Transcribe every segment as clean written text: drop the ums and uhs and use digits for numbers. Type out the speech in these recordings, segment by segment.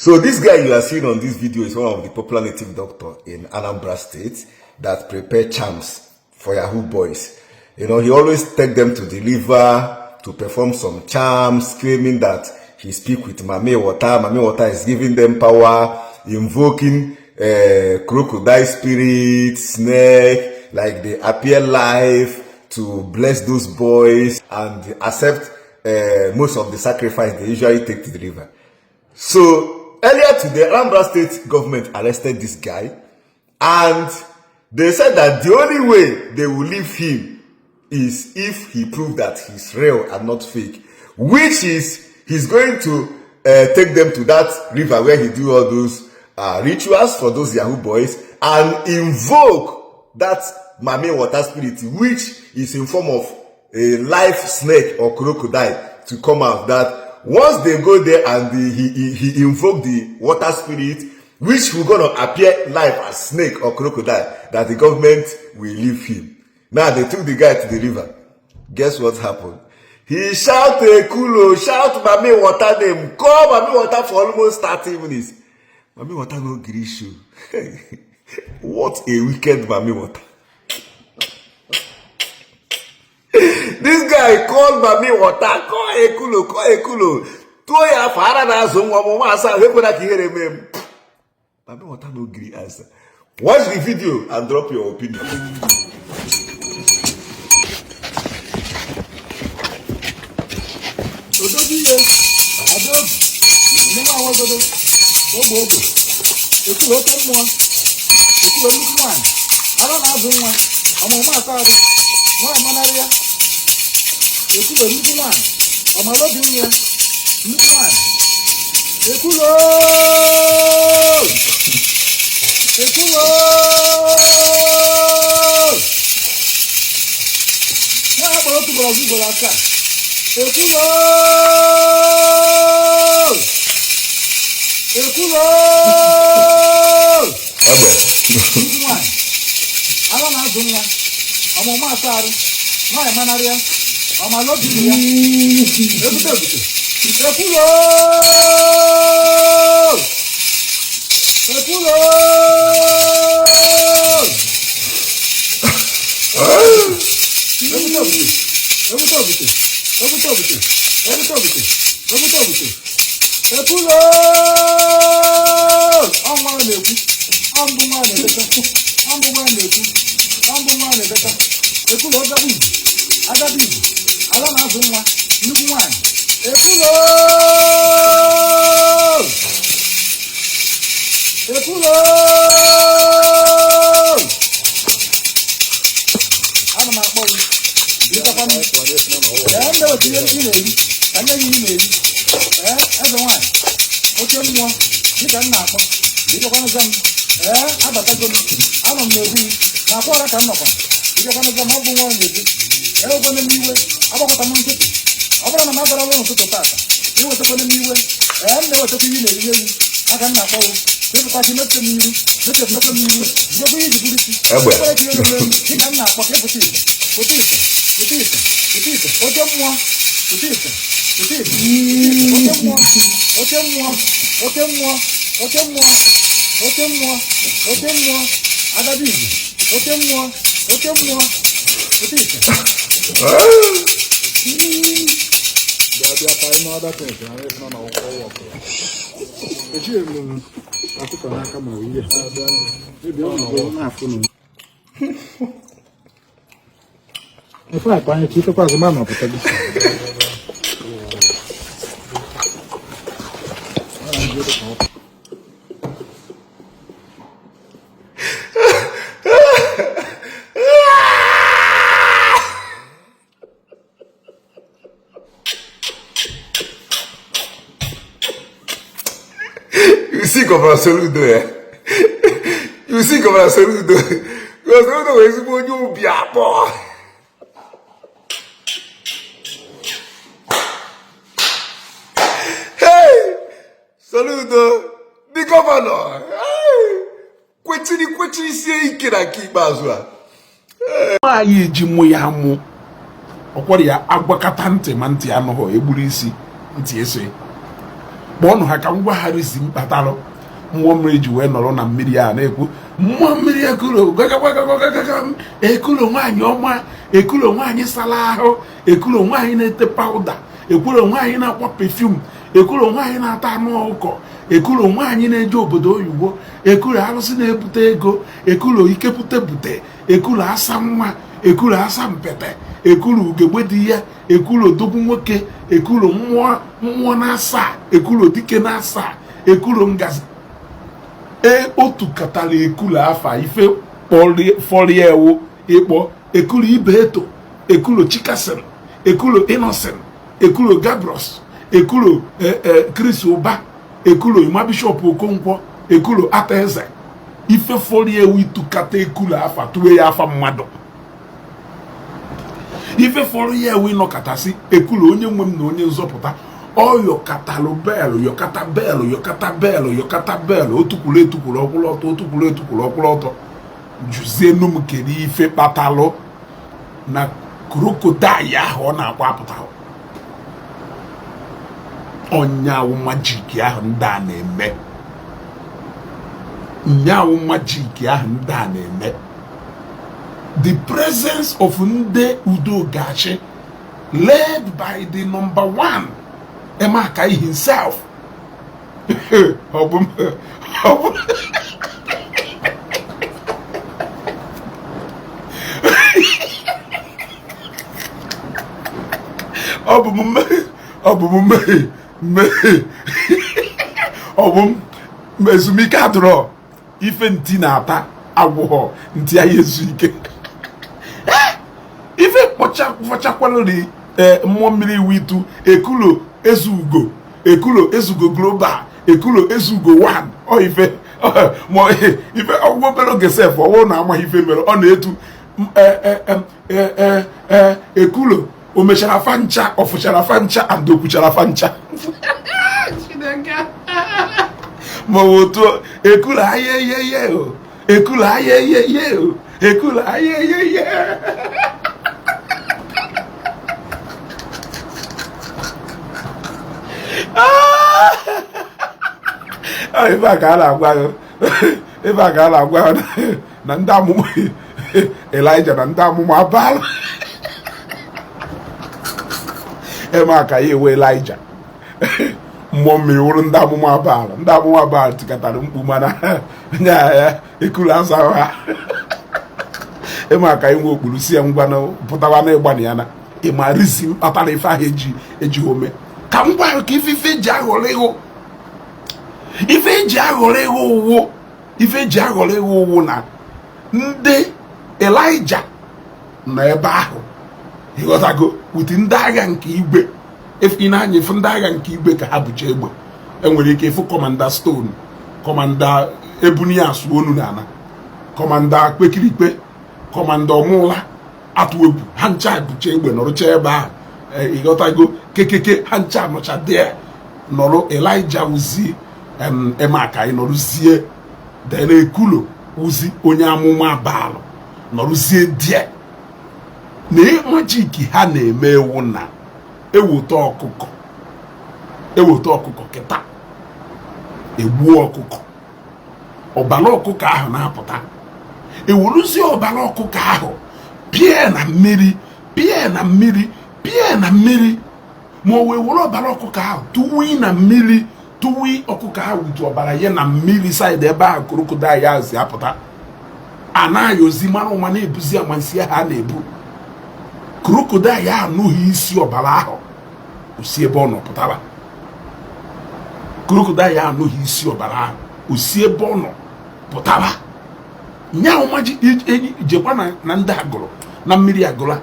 So this guy you are seeing on this video is one of the popular native doctor in Anambra State that prepare charms for Yahoo boys. You know, he always take them to the river to perform some charms, claiming that he speak with Mami Water. Mami Water is giving them power, invoking crocodile spirit, snake, like they appear live to bless those boys and accept most of the sacrifice they usually take to the river. So earlier today, Anambra State government arrested this guy, and they said that the only way they will leave him is if he proved that he's real and not fake, which is he's going to take them to that river where he do all those rituals for those Yahoo boys and invoke that Mami Water spirit, which is in form of a live snake or crocodile, to come out. That once they go there and he invoked the water spirit, which will gonna appear live as snake or crocodile, that the government will leave him. Now they took the guy to the river. Guess what happened? He shout a kulo, shout Mami Water name, call Mami Water for almost 30 minutes. Mami Water no gree show. What a wicked Mami Water. This guy called Mami Water, call Ekulo. Toya fara na zungwa mama asa hepo na kihere mem. Mami Water no gree answer. Watch the video and drop your opinion. You see Governor Soludo, You see Governor Soludo. Governor Soludo is going to be a boy. Hey, Soludo, the governor. Hey, kwechiri sie ike na kiba azwa. Anyị ji mụ ya mụ. Ọkwara ya agwakata ntị ma ntị anụghọ egburu isi ntị ese. kpọọnụ ha ka ngwa ha rizi mkpatalụ mmụọ mmiri ji wee nọrọ na mmiri a na-ekwu mmụọ mmiri ekulo ekulo nwaanyị ọma, ekulo nwaanyị sala ahụ, ekulo nwaanyị na-ete pawuda, ekulo nwaanyị na-akwa pefum, ekulo nwaanyị na-ata anụ ọkụkọ, ekulo nwaanyị na-eje obodo oyibo, ekulo arụsị na-ebute ego, ekulo ikepụte bute, ekulo asa nwa, ekulo asa mpete, ekulo ugegbe di ya, ekulo dogbu nwoke, ekulo mmụọ na-asa, ekulo dike na-asa, ekulo ngazi. Otu katara ekulo afa ife fọrọ ewu ịkpọ ekulo ibeeto, ekulo chikasin, ekulo innocent, ekulo gabros, ekulo Chris Ụba, ekulo Ima Bishop Okonkwo, ekulo Ataeze. Ife fọrọ ewu itukata ekulo afa tuwe ya afa mmadụ. Ife fọrọ ya ewu ịnọkọtasị ekulo onye nwe m na onye nzọpụta. Ọ yọkatalụ belụ, yọkata belụ, yọkata belụ, yọkata belụ, otukwuru etukwuru ọkwụrụ ọtọ, otukwuru etukwuru ọkwụrụ ọtọ. Juzienu m kedu ife kpatalụ na krokodil ahụ ọ na-akwa apụta. Ọnyanwụ majik ahụ ndị a na-eme. Nyanwụ majik ahụ ndị a na-eme. The presence of ndị Udogachi led by the number one Emakai himself. Ezumike adọrọ ife nti na-ata agwụghọ nti ya ezu ike. Ife kpọchakwalụri mmụọ mmiri witu ekulo ezugo, ekulo ezugo global, ekulo ezugo one. Ọ ife ife ọgwụgwọ pelo gesef ọwụ na ama ife mere ọ na-etu ekulo o mechara fancha, ọ fụchara fancha and okwuchara fancha. Ma otu ekulo ayeyeye o, ekulo ayeyeye o, ekulo ayeyeye. Ebe a ka a na-agwa na ndị amụma Elijah na ndị amụma abala. Eme a ka ya ewe Elijah mmụọ mmiri wụrụ ndị amụma abala. Ndị amụma abala tikatara mkpu mana nya ya ekulu asaghị ha. Eme a ka enwe okpuru si ya ngwa na pụtawa na ịgbana ya na ịma rizi mkpatara ife ahụ eji ome ka m gwa ka ife ji aghọrọ ịhụ ife eji aghọrọ ịghụ ụwụ na ndị Elijah nọ ebe ahụ ịghọtago wuti ndị agha nke igwe. Ị na-anya efu ndị agha nke igwe ka ha bụcha egbe. Enwere ike ịfụ kọmanda Stone, kọmanda Ebunias onu na ana, kọmanda Kpekirikpe, kọmanda Ọmụla atụ egwu, ha ncha bụcha egbe nọrụcha ebe ahụ. Ịghọtago kekeke ha ncha nọcha dị nọrụ. Elijah wuzie Emeka anyị nọrụzie dere ekulo wuzi onye amụma Baalụ nọrụzie die na majiki ha na-eme ewu na eweta ọkụkọ kịta egbuo ọkụkọ, ọbara ọkụkọ ahụ na-apụta, eweruzie ọbara ọkụkọ ahụ pịa na mmiri ma o wee were ọbara ọkụkọ ahụ tụwi na mmiri, tụwi ọkụkọ ahụ wutu ọbara ya na mmiri saịdị ebe ahụ krokodil ya zi apụta. A na-aya ozi mara ụma na-ebuzi amansi ha na-ebu. Krokodil ya anụghị isi ọbara ahụ osi ebe ọ nọ pụtara. Krokodil ya anụghị isi ọbara ahụ osi ebe ọ nọ pụtara. Nyaahụ maji jekwa na ndị agụrụ na mmiri agụla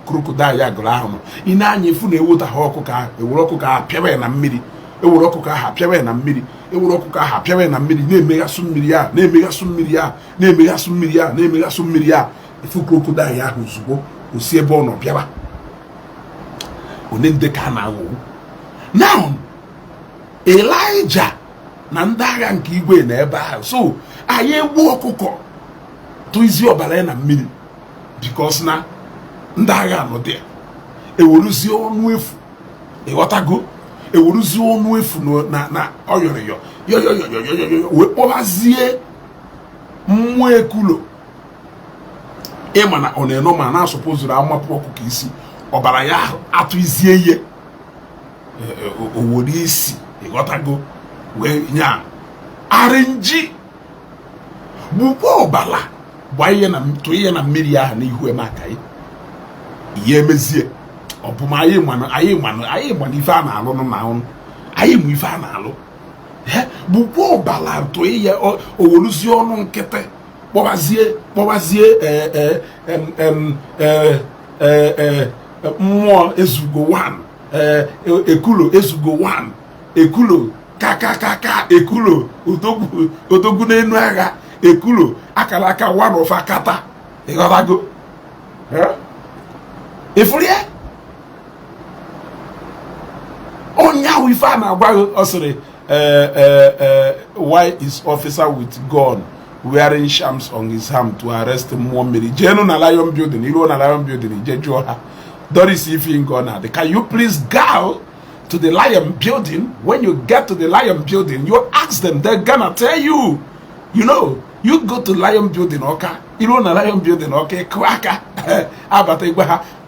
krokodil ya agụrụ ahụ nọ. Ị na-anya efu na eweta ha ọkụkọ ahụ, ewere ọkụkọ ahụ pịawa ya na mmiri, ewere ọkụkọ ahụ apịawa ya na mmiri, ewere ọkụkọ ahụ apịawa ya na mmiri, na-emeghasụ mmiri ya, na-emeghasụ mmiri ya, na-emeghasụ mmiri ya, na-emeghasụ mmiri ya. Efu krokodil ya ahụ ozugbo osi ebe ọ nọ bịawa. One ndị ka a na-aghọgbu. Now Elijah na ndị agha nke igwe na ebe ahụ, so anyị egbu ọkụkọ tụizi ọbara ya na mmiri because na ndị agha nọ dị eweruzie ọnụ efu. Ịghọtago ewuruzi ọnụ efu na ọyọrịyọ yoyoyoyoyoyo wee kpọbazie mmụọ Ekulo ịma na ọ na-eno ma na-asọpụzụrụ amapụ ọkụkọ isi ọbara ya atụ izie ihe owere isi ịghọtago wee nya arịnji gbukwa ọbala gbaa ihe na tụ ihe na mmiri ahụ n'ihu Emeka ihe emezie ọ bụ ma anyị ma ife a na-alụ na ọnụ anyị ma ife a na-alụ gbukwa ọbala tụ ihe oweruzie ọnụ nkịtị kpọbazie mmụọ ezugo 1 Ekulo ezugo 1 Ekulo kakakaka Ekulo odogwu n'enu agha Ekulo akara aka 1 of akata ịghọtago ifuru ya onye ahụ ife a na-agwa ọ sịrị why is officer with gun wearing shams on his arm to arrest mmụọ mmiri jenu na Lion Building iruo na Lion Building je jụọ ha Doris Ifingona, can you please go to the Lion Building? When you get to the Lion Building, you ask them, they're gonna tell you, you know, you go to Lion Building, okay? You know, Lion Building, okay? Kwaka.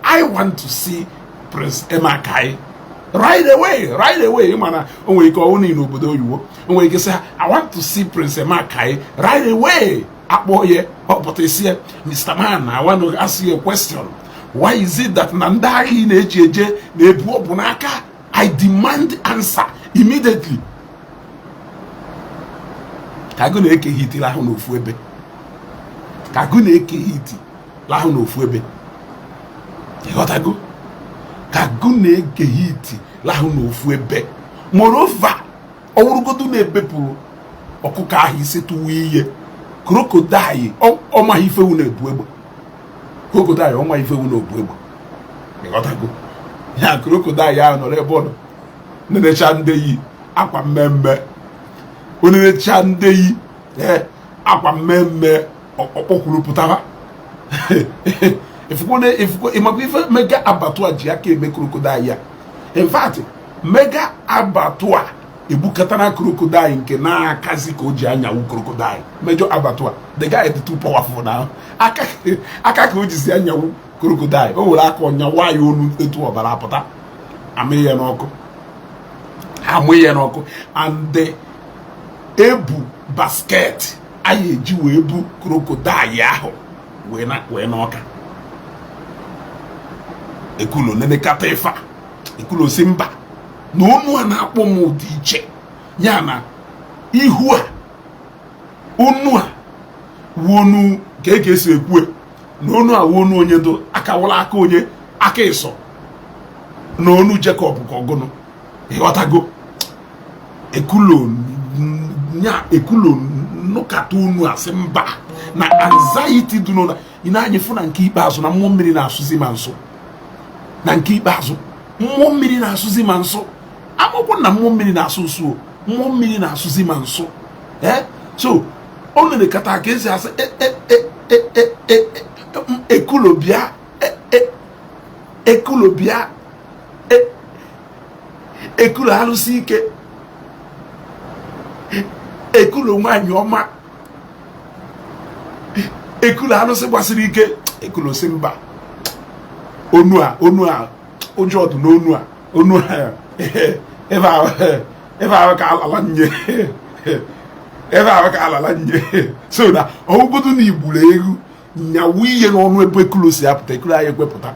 I want to see Prince Emeka right away. Man, when you say, I want to see Prince Emeka right away. Mr. Man, I want to ask you a question. Why is it that Nandari Nejeje Nebu Bunaka? I demand answer immediately. Kagune eke hiti la hono fuebe. Kagune eke hiti la hono fuebe. Yegotago. Kagune eke hiti la hono fuebe. Moreover, owurugodu nebepuru okuka ahi setu wiye. Crocodile o ma hife wu nebu ebo. Crocodile ọnwa ife wu n'obu egbo ịghọtago ya crocodile ya nọrọ ebe ọnọ nenecha ndeyi akwa mmemme onenecha ndeyi akwa mmemme ọkpọkwuru pụtara ifuko ịmakwa ife mega abattoir ji aka eme crocodile ya. In fact mega abattoir ebukatana crocodile nke na-akazi ka o ji anyawu crocodile. Major abattoir, the guy is too powerful now. Aka ka o ji si anyawu crocodile. O were aka onyawa ya onu etu ọbara apụta amịye n'ọkụ and the ebu basket anyị eji wee bu crocodile ahụ wee n'ọka. Ekulo nenekata ifa Ekulo si mba na onu a na-akpọ m ụdị iche ya na ihu a onu a wonu ka esi ekwu na onu a wonu onye do akawụla aka onye aka ịsọ na onu Jacob ka ọgụnụ ịghọtago. Ekulo nụkata onu a sị mba na anxiety dị n'ụlọ ị na-anyị fụ na nke ikpeazụ na mmụọ mmiri na-asụzi ma nso na nke ikpeazụ mmụọ mmiri na-asụzi ma nso akwụkwọ na mmụọ mmiri na-asụ nso mmụọ mmiri na-asụzi ma nso so ọ na-ekata ka esi asị Ekulo bịa Ekulo bịa Ekulo alụsị ike Ekulo nwanyị ọma Ekulo alụsị gbasiri ike. Ekulo si mba onu a ụjọ ọdụ n'onu a ebe ahụ ka alala nye so na ọgụgodu na igburu egwu nyawu ihe n'ọnụ ebe Ekulo si apụta Ekulo anyị ekwepụta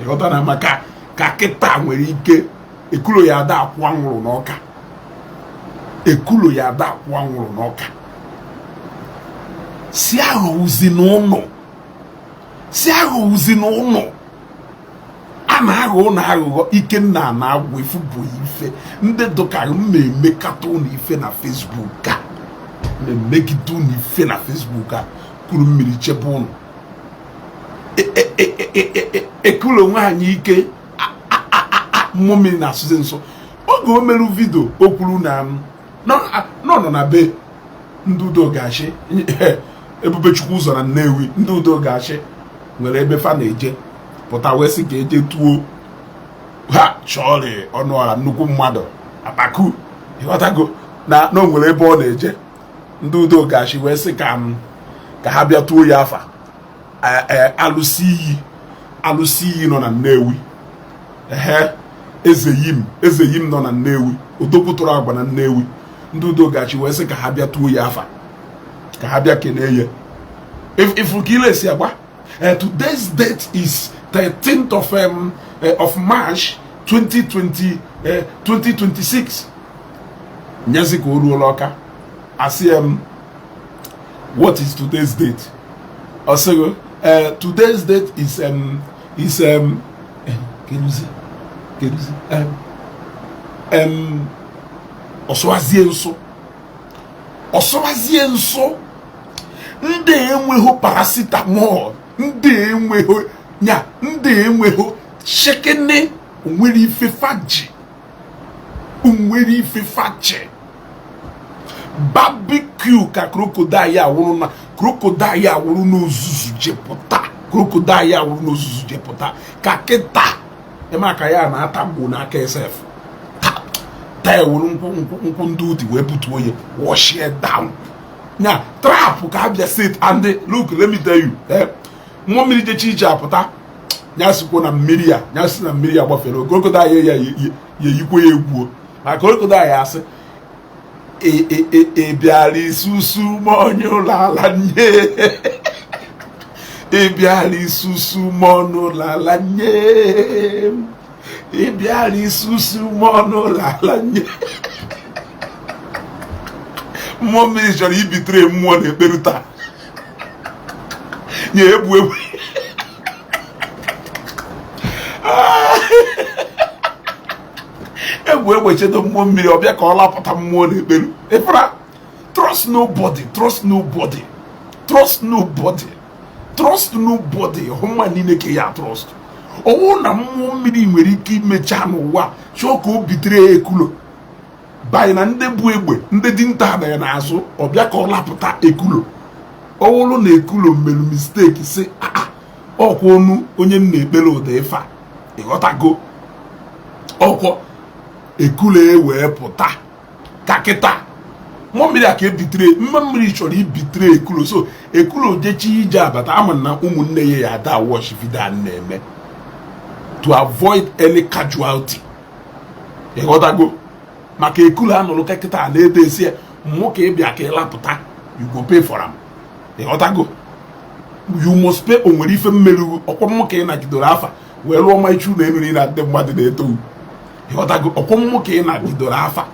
ịghọta na maka ka kịta nwere ike Ekulo ya ada akwụ anwụrụ n'ọka. Ekulo ya ada akwụ anwụrụ n'ọka si aghọwuzi n'ụlọ a na-aghọ ụlọ aghụghọ. Ikenna na-agwụ ifu bụ ife ndị dọka mmemmekata ụlọ ife na Facebook a mmemmegide ụlọ ife na Facebook a kuru mmiri chebe ụlọ. Ekulo nwaanyị ike mmụọ mmiri na-asụzi nso oge o merụ vidio o kwuru na nọ na be ndị udo gachi Ebubechukwu ụzọ na Nnewi ndị udo gachi nwere ebe fa na-eje pụta wee sị ka eje tuo ha chọrị ọnụ ọha nnukwu mmadụ Abaku ịghọtago na o nwere ebe ọ na-eje ndị udo gachi wee sị ka ha bịa tuo ya afa alụsị iyi nọ na Nnewi eze yim nọ na Nnewi odogwu tụrụ agba na Nnewi ndị udo gachi wee sị ka ha bịa tuo ya afa ka ha bịa kenee ya ifu ka ile esi agba today's date is 13th of March 2026 nyezi ka o ruola ọka asị what is today's date also today's date is ọsọwazie nso ndị enweghị paracetamol ndị enweghị shekene onwere ife faji barbecue ka crocodile awụrụ n'ozuzu jepụta ka kịta aka ya na-ata mgbu n'aka SF taa ewuru nkwụ ndị ụdị wee butuo ya wash it down nya trap ka abịa sit and look let me tell you mmụọ mmiri jechi ije apụta nyasikwo na mmiri ya gbafere crocodile ya eyikwe ya egwuo ma crocodile ya asị bịara isusu mọnyụ lala nye ịbịara isusu mọnụ lala nye ịbịara isusu mọnụ lala nye mmụọ mmiri chọrọ ibitere mmụọ na-ekperu taa nye egbu egbechedo mmụọ mmiri ọbịa ka ọ lapụta mmụọ na-ekperu ịfara trust nobody hụ mma niile ka ya trust ọwụ na mmụọ mmiri nwere ike imecha n'ụwa chọọ ka o bitere ekulo banyị na ndị bụ egbe ndị dinta na ya n'azụ ọbịa ka ọ lapụta ekulo ọwụlụ na ekulo merụ mistake si ọkwa onu onye m na-ekpere ụda ife a ịghọtago ọkwọ ekulo wee pụta ka kịta mmụọ mmiri a ka ebitere mma mmiri chọrọ ibitere ekulo so ekulo jechi ije abata ama na ụmụnne ya ada wash video na-eme to avoid any casualty ịghọtago maka ekulo anụrụ ka kịta na-ede esi mmụọ ka ịbịa ka ịlapụta you go pay for am ịghọtago you must pay. O nwere ife mmeri ọkwa mmụọ ka ị nagidoro afa wee lụọ ma ichu na enuri na ndị mmadụ na-etowu ịghọtago ọkwa mmụọ ka ị nagidoro afa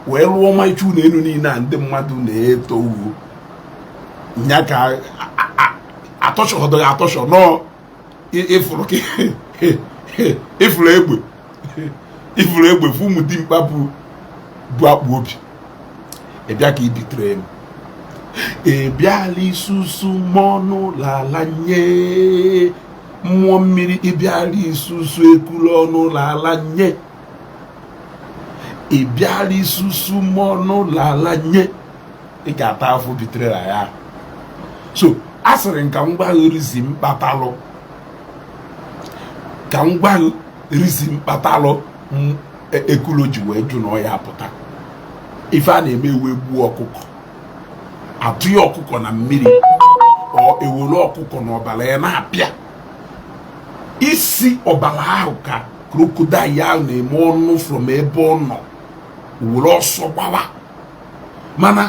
wee lụọ ma ichu na enu niile a ndị mmadụ na-etowu nya ka atọchọdọ ya atọchọ nọ ịfụrụ egbe fụ ụmụ dimkpa bụ akpụ obi ịbịa ka ibitere m ịbịala isusu mọnụ lala nye mmụọ mmiri ịbịala isusu ekulu ọnụ lala nye ịbịala isusu mọnụ lala nye ị ga-ata afọ bitere ya so a sịrị nka mgbagho rizi mkpatalụ ekulo ji wee jụ na ọya pụta ife a na-eme ewe gbuo ọkụkọ atụ ya ọkụkọ na mmiri ọ ewere ọkụkọ na ọbara ya na-apịa isi ọbara ahụ ka crocodile ahụ na-eme ọnụ from ebe ọ nọ were ọsọ gbawa mana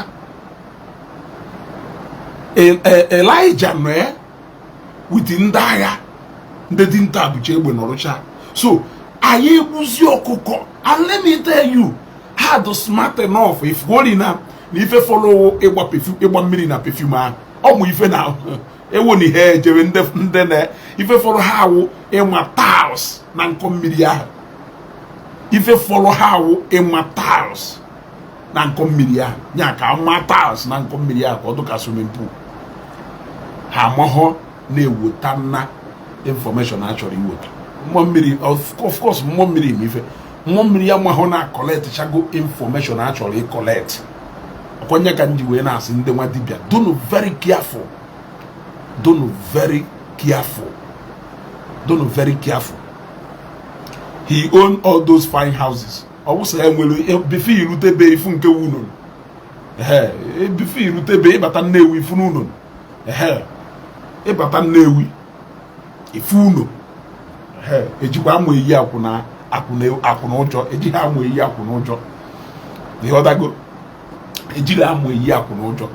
Elijah nọ ya wit ndị agha ndị dinta bụcha egbe nọrụcha so anyị egbuzi ọkụkọ and let me tell you ha do smart enough if holy na ife follow ịgba mmiri na perfume ahụ ọmụ ife na ewo na ihe ejere ndị na ife follow ha awụ ịma tiles na nkọ mmiri ahụ ife follow ha awụ ịma tiles na nkọ mmiri ahụ nya ka ma tiles na nkọ mmiri ahụ ka ọ dụka swimming pool ha amahọ na-eweta na information a chọrọ iweta mmụọ mmiri of course mmụọ mmiri ma ife mmụọ mmiri ya mahụ na collect chago information a chọrọ collect ọkwanye ka ndị wee na-asị ndị nwa dibịa don't very careful he owned all those fine houses ọwụsa ya nwere befe irutebe ifu nke unun befe irutebe ịbata Nnewi ifu n'unun ịbata Nnewi ifu uno ejikwa amụ eyi akwụna ụjọ ejighị amụ eyi akwụna ụjọ ịghọtago ejighị amụ eyi akwụna ụjọ.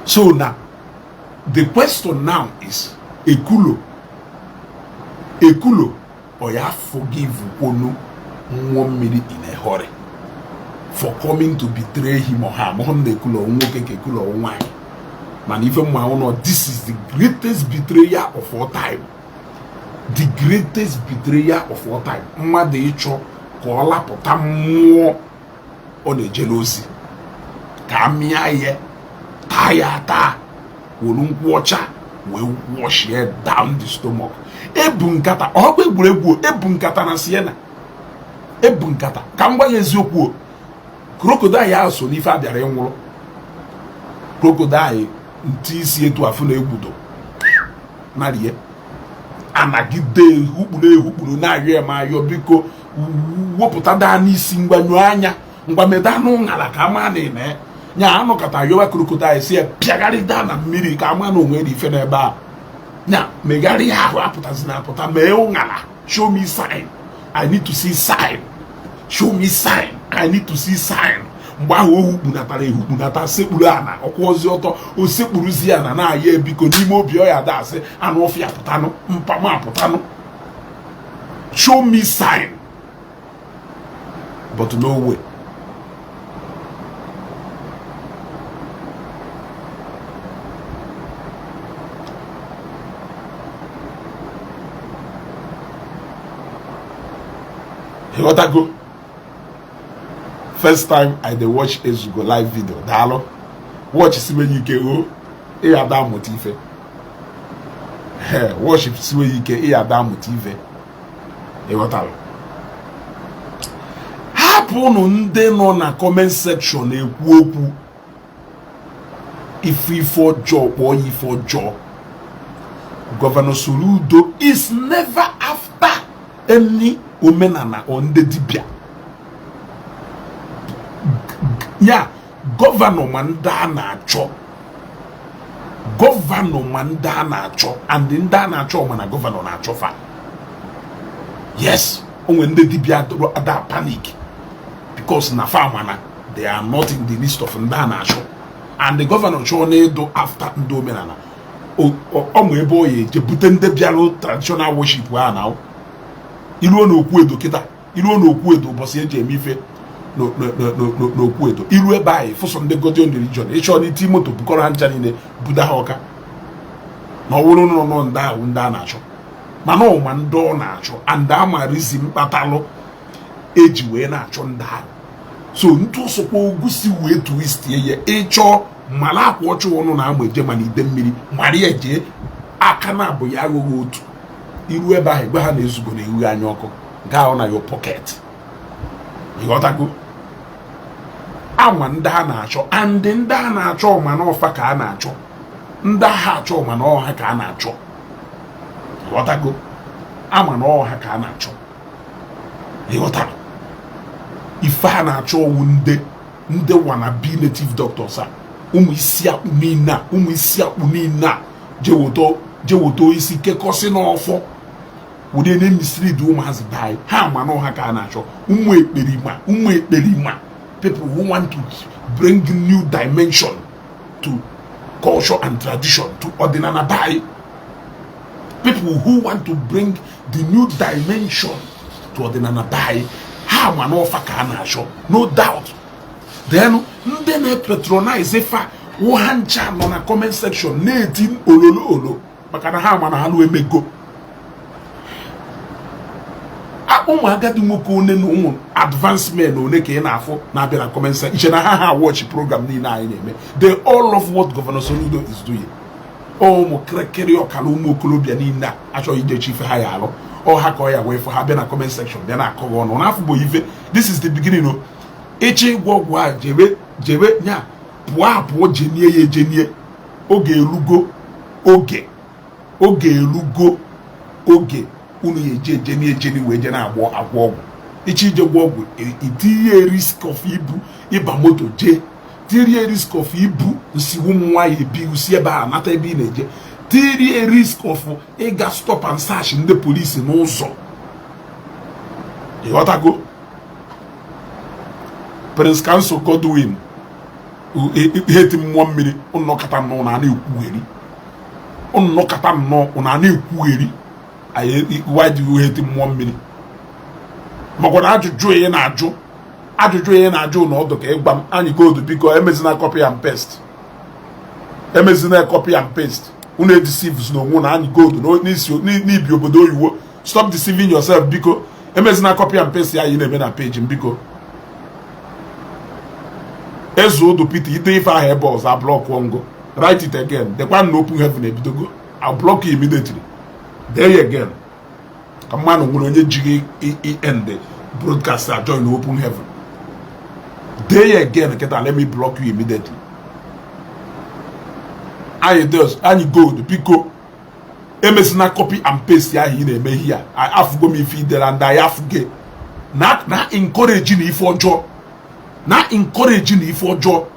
So now the question now is Ekulo or ya forgive Onu nwa mmiri in a hurry for coming to betray him or her. Ekulo nwoke ke Ekulo nwanyị man ife mma ụnọ, this is the greatest betrayer of all time. The greatest betrayer of all time. Mmadụ ịchọ ka ọ lapụta mmụọ ọ na-ejele ozi ka amịa ya taa ya taa wolu nkwụ ọcha wee wash it down the stomach. Ebu nkata ọkwa egwuregwu ebu nkata na Siena, ebu nkata ka m gwa ya eziokwu. Crocodile ya so n'ife abịara ịnwụrụ. Crocodile ntị isi etu afụ na egbudo narie anagide ehukpuru na-arịọ ma ayọ biko wepụta daa n'isi mgbanyụ anya mgbameda anụ ṅara ka ama na ene nya anọkọta yọwa Crocodile si ya pịagharị daa na mmiri ka ama na onwe dị ife n'ebe a nya megharị ya ahụ apụtazi na apụta mee ụṅara. Show me sign, I need to see sign. Show me sign, I need to see sign. Mgbe ahụ ehukpunata sekpuru ana ọkwụozi ọtọ o sekpuruzi ana na-aya ebiko n'ime obi ọ ya dasị anụ ọfịa pụtanụ mpama apụtanụ. Show me sign, but no way. You got to go. First time I dey watch Ezugo live video. Dalo. Watch siwe yike o. E ada motive. Watch siwe yike e ada motive. E wotalo. Happen ndị nọ na comment section ekwu okwu. Ifo job or ifo job. Governor Soludo is never after any omenana on the dibia. Ya governor manda na-achọ and ndị na-achọ mana governor na-achọ fa. Yes, onwe ndị dibia ada panic because na fa mana they are not in the list of ndị na-achọ and the governor chọ na-edo after ndị omenala ọmụ ebe ọ ya eje bute ndị bịara traditional worship ha na iruo n'okwu edo kịta iruo n'okwu edo ụbọchị eji eme ife n'okwu edo iru ebe anyị fụsọ ndị Godian religion ịchọ n'iti moto bukọrọ ha ncha niile buda ha ọka na ọwụrụ nọ ndị ahụ ndị a na-achọ mana ọma ndị ọ na-achọ and amarizi mkpatalụ eji wee na-achọ ndị ahụ. So ntụ sokwa ogusi wee twistie ya ịchọ mara akwa ọchụ ọnụ na ama eje mana ide mmiri mara ya jee aka na abụ ya aghụghị otu iru ebe ahụ egbe ha na Ezugo na-ewu anya ọkụ gaa ọ na your pocket. Ịghọtago ama ndị a na-achọ and ndị a na-achọ mana ọfa ka a na-achọ ndị agha achọ mana ọha ka a na-achọ. Ịghọtago ama na ọha ka a na-achọ. Ịghọtago ife a na-achọ ọwụ ndị wannabe native doctors a ụmụ isi akpụ niile a jewoto isi kekọsị n'ọfọ wụdị na-emisrid ụmụazị bai ha ma na ọha ka a na-achọ ụmụ ekperima people who want to bring new dimension to culture and tradition to ọdịnala bai, people who want to bring the new dimension to ọdịnala bai ha ma na ọfa ka a na-achọ no doubt. Then ndị na-patronize fa ụha ncha nọ na comment section na-eti ololo maka na ha ma na ha na-emego ụmụ agadi nwoke one na ụmụ advancement one ka ị na-afụ na-abịa na comment section iche na ha watch program niile anyị na-eme. They all love what Governor Soludo is doing. Ụmụ kịrịkịrị ọkara ụmụ okorobịa niile a achọghị ijechi ife ha ya alụ ọha ka ọ ya wee fụ ha bịa na comment section bịa na-akọghị ọnụ n'afọ bụ ife. This is the beginning o. Echi ịgwọ ọgwụ a jebe nya pụọ jenie ya ejenie. Oge elugo unu ya ejeni wee je na-agwọ ọgwụ ichi ije gwa ọgwụ itinye risk of ibu ịba moto jee, tirie risk of ibu nsiwu nwaanyị ebi usi ebe a nata ebe ị na-eje, tirie risk of ịga stop and search ndị polisi n'ụzọ. Ịghọtago? Prince Council Godwin ihe ti mmụọ mmiri nnọkọta nnọọ na na-ekwugheri, nnọkọta nnọọ na na-ekwugheri why do you hate mmụọ mmiri? Maka na ajụjụ ihe na-ajụ na ọdụ ka ịgwa m anyị gold biko emezina copy and paste, emezina copy and paste. Unu edeceives na onwe na anyị gold n'ibi obodo oyiwo. Stop deceiving yourself biko. Emezina copy and paste ya anyị na-eme na page m biko. Ezo odo Peter ite ife ahụ ebe ọzọ block wongo. Write it again. The one open heaven ebidogo. I'll block you immediately. There you again. Come on, onye jigi end the broadcast join the open heaven. There you again. Let me block you immediately. I does and you go the pico. Emesina copy and paste ya here. I have go me feed there and I have get. Not encouraging if for job. Not encouraging if for job.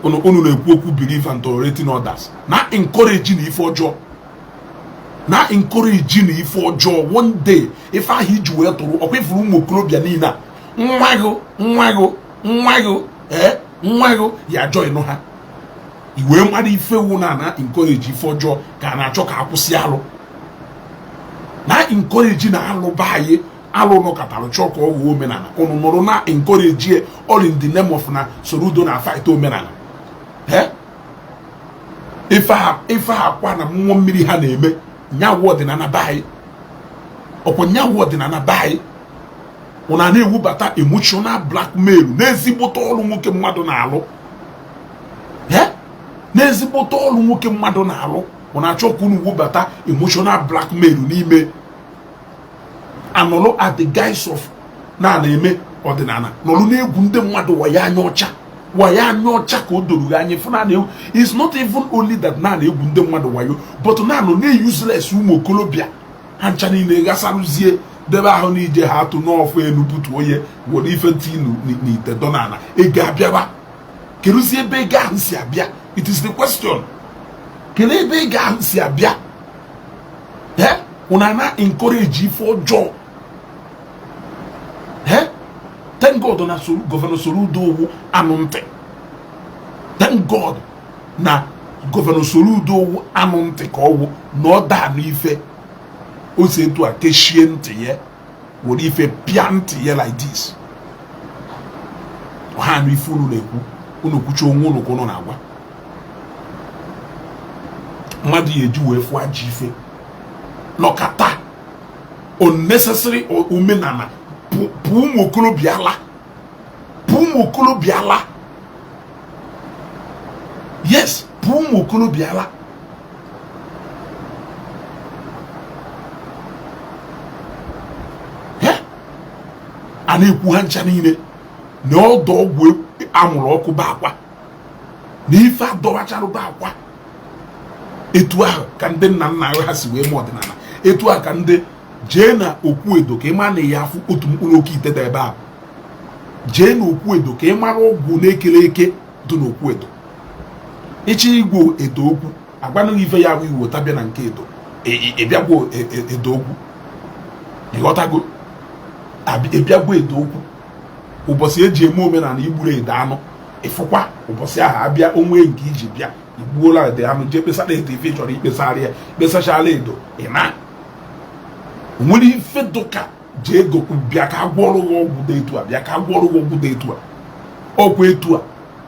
Onu na-ekwu believe and tolerating others. Not encouraging if for job. Na encouraging if for job. One day if I hit you well to okwefu ụmụ okorobịa niile nwago ya join no ha iwe mmadụ ife wu na encourage for job ka na-achọ ka akwụsị alụ na encourage na alụ baye alụ no katara chọ ka ọ wụ omenala unu nụrụ na encourage all in the name of na Soludo na fight omenala ife akwa na mmụọ mmiri ha na-eme nyawo ọdịnala baị ọkwa nyawo ọdịnala baị ụna na-ewubata emotional blackmail n'ezigbote ọrụ nwoke mmadụ na-alụ n'ezigbote ọrụ nwoke mmadụ na-alụ ụna achọ ka unu wubata emotional blackmail n'ime anọlụ at the guise of na-eme ọdịnala nọlụ na-egwu ndị mmadụ waya anya ọcha ka o doro anyị fụna na it's not even only that na-egwu ndị mmadụ wayo but na-anọ na-useless ụmụ okolobịa ha ncha niile gasarụzie debe ahụ n'ije ha atụ n'ọfụ elu butu onye were ife ntị n'ite donana ego abịaba keruzie ebe ego ahụ si abịa. It is the question. Kele ebe ego ahụ si abịa una na encourage ife ọjọọ. Thank God na Governor Soludo wu anụntị. Thank God na Governor Soludo wu anụntị ka ọwụ na ọ daa n'ife o si etu a kechie ntị ya were ife pịa ntị ya like this. Ọha anụ ife unu na-ekwu unu kwuchi onwe unu ka unu na-agwa mmadụ ya eji wee fụ ajọ ife nọkata unnecessary omenala ụmụ okorobịa ala yes ụmụ okorobịa ala a na-ekwu ha ncha niile na ọdụ ọgwụ amụrụ ọkụ ba akwa na ife adọwachara ba akwa. Etu ahụ ka ndị nna nna ha si wee mee ọdịnala. Etu ahụ ka ndị jee na okwu edo ka ị ma na ya afụ otu mkpụrụ oke iteda ebe ahụ. Jee na okwu edo ka ị mara ọgwụ na-ekele eke dị n'okwu edo. Ịchị igwo edo okwu agbanụghị ife ya bụ iwu tabịa na nke edo ịbịagwo edo okwu ịghọtago ịbịagwo edo okwu ụbọchị eji eme omenala igburu edo anụ ịfụkwa ụbọchị ahụ abịa onwe nke iji bịa igbuola edo anụ jee kpesara edo ife chọrọ ikpesara ya kpesachala edo ịna nwere ife dụka jee gokwu bịa ka agwọrụ ọgwụ dị etu a bịa ka agwọrụ ọgwụ dị etu a ọgwụ etu a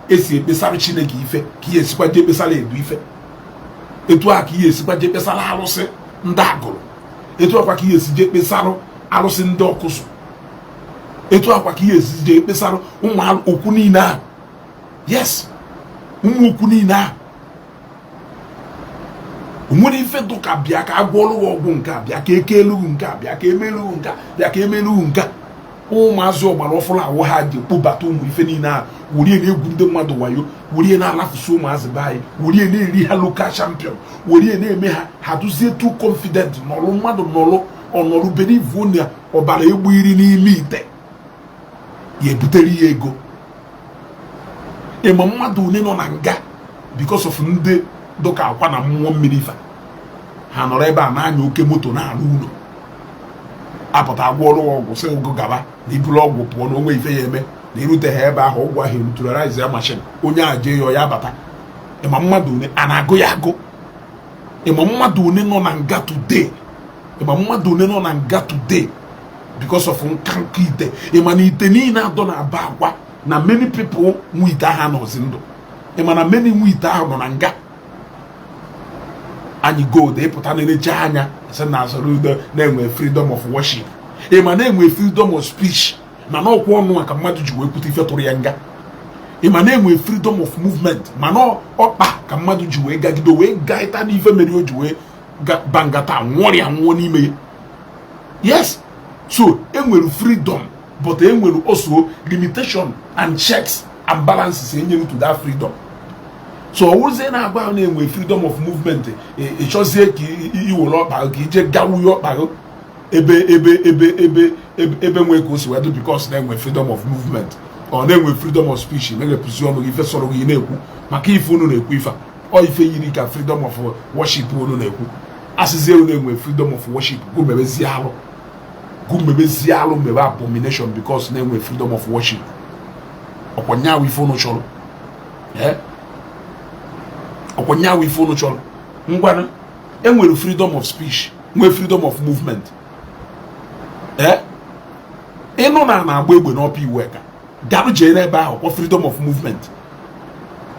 esi ekpesara Chineke ife ka ihe esikwa jee kpesara edo ife etu a ka ihe esikwa jee kpesara arụsị ndị agụrụ etu akwa ka ihe esi jee kpesara arụsị ndị ọkụzụ etu akwa ka ihe esi jee kpesara ụmụ okwu niile ahụ yes ụmụ okwu niile ahụ nwere ife dụka bịa ka agwọrụ ọgwụ nke a bịa ka ekeluhu nke a bịa ka emeluhu nke a bịa ka emeluhu nke a ụmụazị ọgbara ọfụrụ awụ ha ji kpụbata ụmụ ife niile ahụ wurie na-egwu ndị mmadụ wayo wurie na-alafụsị ụmụazị be anyị wurie na-eri ha lokal champion wurie na-eme ha duzie too confident nọrụ mmadụ nọrụ ọnọrụ believe na ọbara egbu iri n'ime ite ya ebutere ya ego. Ịma mmadụ one nọ na nga because of ndị dọka akwa na mmụọ mmiri ife ha nọrọ ebe a na-anya oke moto na-arụ ụlọ apụta agwọ ọrụ ọgwụ sị ụgụ gaba na iburu ọgwụ pụọ na onwe ife ya eme na irute ha ebe ahụ ọgwụ ahụ eruturarize ya mashin onye a jee ya bata. Ịma mmadụ one a na-agụ ya agụ. Ịma mmadụ one nọ na nga today. Ịma mmadụ one nọ na nga today because of nkanka ite. Ịma na ite niile adọ na-aba akwa na many people nwe ite ahụ nọzi ndụ. Ịma na many nwe ite ahụ nọ na nga. Anyị gold ịpụta na-eneche anya sị na asọrọ udo na-enwe freedom of worship. Ịma na-enwe freedom of speech mana ọkwa ọnụ a ka mmadụ ji wee kwute ife tụrụ ya nga. Ịma na-enwe freedom of movement mana ọkpa ka mmadụ ji wee gagide wee gaita n'ife mere o ji wee bangata nwụrụ ya nwụọ n'ime ya. Yes, so enwere freedom but enwere also limitation and checks and balances enyere to that freedom. So ọwụzie na-agba na-enwe freedom of movement ịchọzie ka iwere ọkpa ka ije gawuye ọkpa ebe nwee ka o si wedo because na-enwe freedom of movement ọ na-enwe freedom of speech na-epụzi ọnụ gị ife sọrọ gị na-ekwu maka ife unu na-ekwu ife ọ ife yiri ka freedom of worship unu na-ekwu. Asịzie unu na-enwe freedom of worship gụmebezie alụ mebe abomination because na-enwe freedom of worship. Ọkwanyawo ife unu chọrọ ọkwanyawo ife unu chọrọ ngwanụ enwere freedom of speech nwee freedom of movement. Ịnụ na-agba egbe n'ọpa iwe ka garụ jee n'ebe ahụ kwa freedom of movement.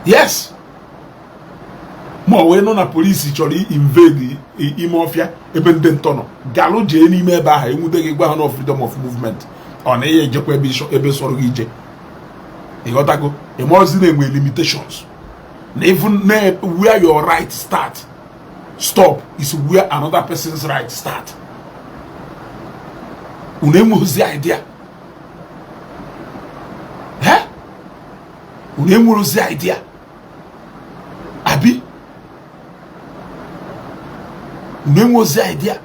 Yes, ma ọ wee nọ na polisi chọrọ invade ime ọfịa ebe ndị ntọ nọ garụ jee n'ime ebe ahụ enwude gị gwa ha na freedom of movement ọ na ihe ejekwa ebe sọrọ gị ije. Ịghọtago ịmaọzi na-enwe limitations na even where your right stop is where another person's right start. Unu enweghịzi idea. Unu enweghịzi idea. Abi unu enweghịzi idea.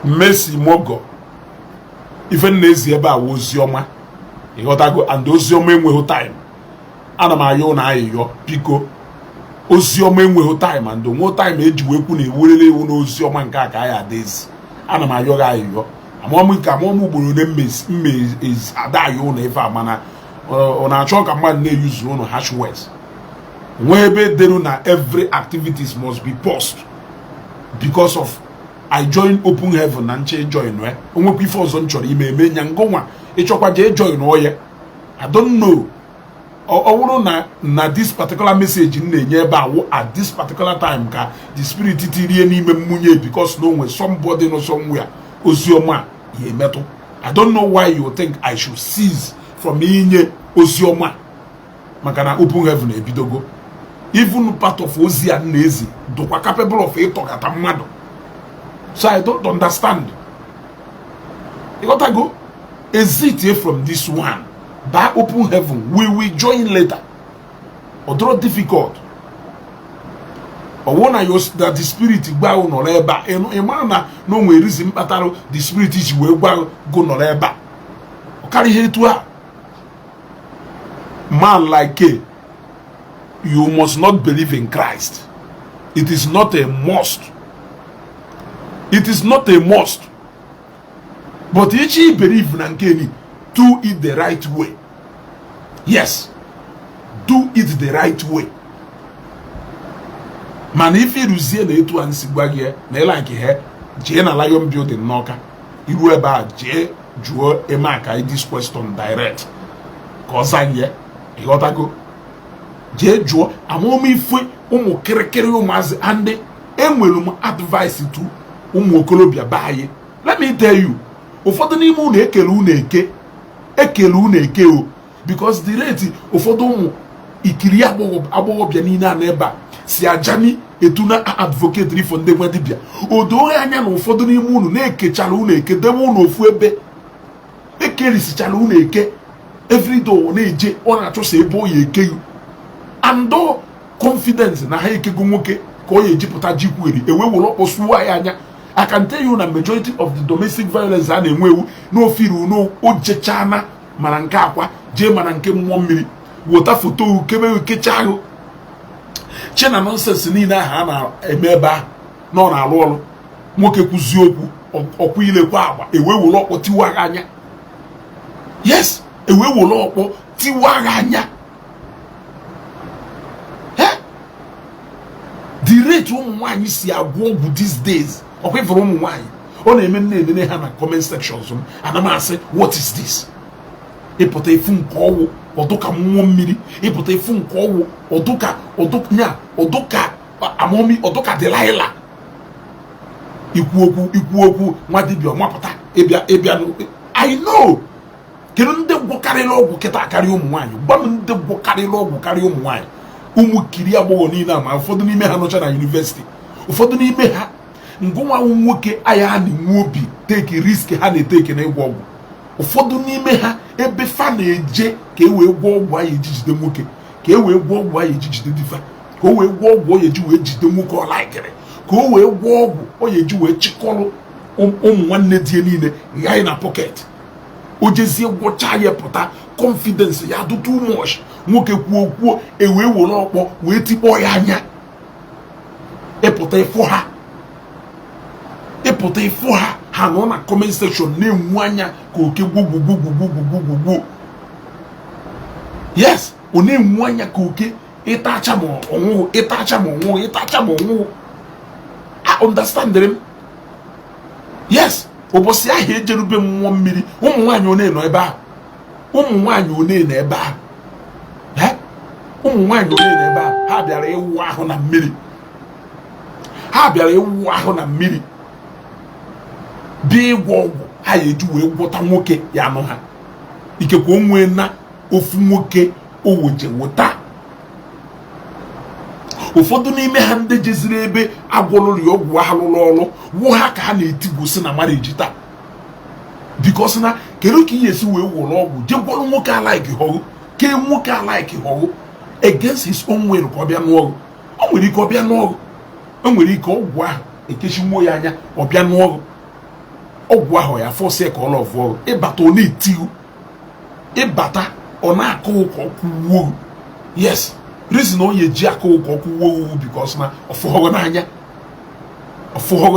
Messi Mogo ife na-ezi ebe a oziọma ịghọtago and oziọma enweghị time. Ana m ayọ na ayịyọ biko oziọma enweghị time and onwe time eji wee kwu na ewurele ewu na oziọma nke a ka anyị adezi. Ana m ayọ gị ayịyọ amụmụ ugboro ne mmezi ada ayọ na ife a mana ọ na-achọ ka mmadụ na-eyuzu ụnụ hash words. Nwee ebe deru na every activities must be paused because of I join open heaven na nche join onwekwa ife ọzọ m chọrọ ime nya ngụnwa ịchọkwa jee join oye. I don't know ọ bụrụ na this particular message m na-enye ebe a at this particular time ka the spirit tirie n'ime mmunye because no nwe somebody no somewhere oziọma ya emetụ. I don't know why you think I should cease from inye oziọma maka na open heaven ebidogo. Even part of ozi a na-ezi dụkwa capable of ịtọkata mmadụ. So I don't understand. You got to go exit from this one. By open heaven, we will join later. Although difficult. Or when I use that the spirit go no leba. A man no way reason battle the spirit is will go no leba. Carry here to her. Man like you must not believe in Christ. It is not a must. It is not a must. But if you believe in do it the right way. Yes. Do it the right way. Man, if you see the two and Sigwagia, they like here, Jane a lion building knocker. You were about J. Joe Emaka this question direct. Cause I hear, you gotta go. J. Joe, I'm only free, kere mazi ande, emwelum advice to. Okolobia baye. Let me tell you, ụfọdụ n'ime unu ekele unu eke o because the rate ụfọdụ ụmụ ikiri agbọghọbịa niile a n'ebe a si ajani etuna advocate for ndị nwe dibịa. O doo anya na ụfọdụ n'ime unu na-ekechara unu eke debe unu ofu ebe nwoke risichala unu eke everyday ọ na-eje ọ na-achọsa ebe ọ ya eke yu and confidence na ha ekego nwoke ka ọ ya ejipụta jikweri ewe were ọkpọ suwa ya anya. I can tell you na majority of the domestic violence a na-enwe ewu n'ofiru n'ojechana mana nke akwa jee mana nke mmụọ mmiri wota foto ukebe ukecha ahụ chena nonsense niile ahụ a na-eme ebe ahụ na ọ na-alụ ọrụ nwoke kwuzi okwu ọkwa ilekwa agba ewe were ọkpọ tiwa anya. Yes, ewe were ọkpọ tiwa anya. The rate ụmụ nwaanyị si agwọ ọgwụ these days ọkwa ifere ụmụ nwaanyị ọ na-eme nne ha na comment sections m ana m asị what is this? Ịpụta efu nke ọwụ ọdụka mmụọ mmiri, ịpụta efu nke ọwụ ọdụka amomi ọdụka Delilah. Ikwu okwu nwa dibịa ọmapụta ịbịa I know. Kedu ndị gwọkarịrị ọgwụ kịta karịa ụmụ nwaanyị? Gwa m ndị gwọkarịrị ọgwụ karịa ụmụ nwaanyị. Ụmụ kiri agbọghọ niile ma ụfọdụ n'ime ha nọcha na university, ụfọdụ n'ime ha ngụnwa nwoke aya ha na-enwe obi take risk ha na-eteke na ịgwọ ọgwụ. Ụfọdụ n'ime ha ebe fa na-eje ka e wee gwọ ọgwụ a ya eji jide nwoke, ka e wee gwọ ọgwụ a ya eji jide difa, ka o wee gwọ ọgwụ ọ ya eji wee jide nwoke ọ laikiri, ka o wee gwọ ọgwụ ọ ya eji wee chịkọrọ ụmụ nwanne die niile ghaghị na pocket. O jezie gwọcha ya pụta confidence ya do too much, nwoke kwuo ewee were ọkpọ wee tikpọ ya anya. Ịpụta ịfụ ha ha nọ na comment section na-enwu anya ka oke gwugwugwugwugwugwugwugwu. Yes, ọ na-enwu anya ka oke ịtacha ma ọnwụghụ. I understand them. Yes, ụbọchị ahụ ejerube mmụọ mmiri ụmụ nwaanyị one nọ ebe ahụ. Ụmụ nwaanyị one nọ ebe ahụ. Ụmụ nwaanyị one nọ ebe ahụ. Ha bịara ịwụ ahụ na mmiri. Bịa ịgwọ ọgwụ ha ya eji wee gwọta nwoke ya anụ ha. Ikekwe onwe na ofu nwoke owoje wota. Ụfọdụ n'ime ha ndị jeziri ebe agwọlụrụ ya ọgwụ ha lụrụ ọrụ wụ ha ka ha na-etigwosi na marriage taa. Because na kedu ka esi wee wụrụ ọgwụ je gwọrọ nwoke alaiki họrụ ke nwoke alaiki họrụ against his own will ka ọ bịa n'ọrụ. O nwere ike ọ bịa n'ọrụ, o nwere ike ọgwụ ahụ ekechigbuo ya anya ọ bịa n'ọrụ. Ọgwụ ahụ ya fọsị ka ọ lọvụ ọrụ ịbata ọ na-etiwu, ịbata ọ na-akụ ụka ọkwụwuo. Yes, reason ọ ya eji akụ ụka ọkwụwuo because na ọfụghọrọ